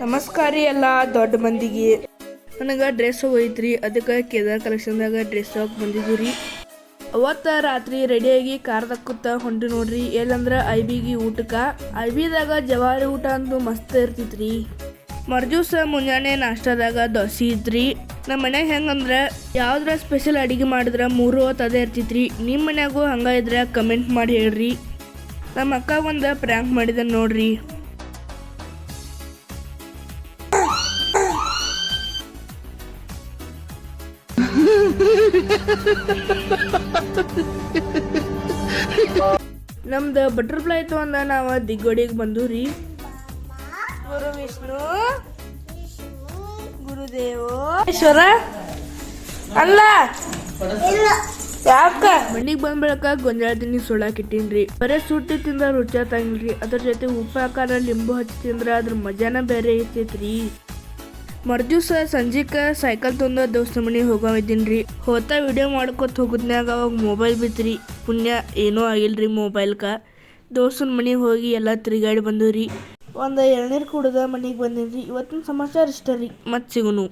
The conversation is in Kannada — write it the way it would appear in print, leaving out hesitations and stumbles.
ನಮಸ್ಕಾರ ರೀ ಎಲ್ಲ ದೊಡ್ಡ ಮಂದಿಗೆ. ನನಗೆ ಡ್ರೆಸ್ ಹೋಯ್ತ್ರಿ, ಅದಕ್ಕೆ ಕೇದಾರ್ ಕಲೆಕ್ಷನ್ದಾಗ ಡ್ರೆಸ್ ಹೋಗಿ ಬಂದಿದ್ದು ರೀ. ಅವತ್ತು ರಾತ್ರಿ ರೆಡಿಯಾಗಿ ಕಾರ್ದಾಗ ಕೂತ ಹೊಂಟಿ ನೋಡ್ರಿ ಎಲ್ಲಂದ್ರೆ ಐಬಿಗೆ ಊಟಕ್ಕೆ. ಐಬಿದಾಗ ಜವಾರಿ ಊಟ ಅಂತೂ ಮಸ್ತ್ ಇರ್ತಿತ್ರಿ. ಮರ್ದಿವ್ಸ ಮುಂಜಾನೆ ನಾಷ್ಟದಾಗ ದೋಸೆ ಇದ್ರಿ. ನಮ್ಮ ಮನ್ಯಾಗ ಹೆಂಗಂದ್ರೆ ಯಾವ್ದ್ರ ಸ್ಪೆಷಲ್ ಅಡಿಗೆ ಮಾಡಿದ್ರೆ 3 ಹೊತ್ತು ಅದೇ ಇರ್ತಿತ್ರಿ. ನಿಮ್ಮ ಮನ್ಯಾಗೂ ಹಂಗ ಇದ್ರೆ ಕಮೆಂಟ್ ಮಾಡಿ ಹೇಳ್ರಿ. ನಮ್ಮ ಅಕ್ಕ ಒಂದು ಪ್ರ್ಯಾಂಕ್ ಮಾಡಿದ ನೋಡ್ರಿ. ನಮ್ದು ಬಟರ್ಫ್ಲೈ ತಗೊಂಡ ನಾವು ದಿಗ್ಗೋಡಿಗೆ ಬಂದು ರೀ. ಗುರು ವಿಷ್ಣು ಗುರುದೇವೋ ಈಶ್ವರ ಅಲ್ಲ ಯಾಕ ಮಣ್ಣಿಗೆ ಬಂದ್ ಬೆಳಕ ಗೊಂಜಾಳ ತಿನ್ನಿ ಸುಳ್ಳಾಕಿಟ್ಟೀನ್ರಿ. ಬರೇ ಸುಟ್ಟಿ ತಿಂದ್ರ ರುಚಿ ತಂಗಿಲ್ರಿ, ಅದ್ರ ಜೊತೆ ಉಪ್ಪು ಹಾಕಾರ ಲಿಂಬು ಹಚ್ಚಿ ತಿಂದ್ರ ಅದ್ರ ಮಜಾನ ಬೇರೆ ಇರ್ತೈತ್ರಿ. ಮರ್ದಿವ್ಸ ಸಂಜಿಕ ಸೈಕಲ್ ತೊಂದ ದೋಸ್ತ ಮನೆಗೆ ಹೋಗಿದ್ದೀನ್ರಿ. ಹೋತಾ ವಿಡಿಯೋ ಮಾಡ್ಕೊತ ಹೋಗುದ್ನ್ಯಾಗ ಅವಾಗ ಮೊಬೈಲ್ ಬಿತ್ರಿ. ಪುಣ್ಯ ಏನೂ ಆಗಿಲ್ರಿ ಮೊಬೈಲ್ಕ. ದೋಸ್ತನ ಮನೆಗೆ ಹೋಗಿ ಎಲ್ಲ ತಿರುಗಾಡಿ ಬಂದವ್ರಿ. ಒಂದು ಎಳ್ನೀರು ಕುಡ್ದ ಮನೆಗೆ ಬಂದಿನ್ರಿ. ಇವತ್ತಿನ ಸಮಾಚಾರ ಇಷ್ಟ ರೀ. ಮತ್ತೆ ಸಿಗುನು.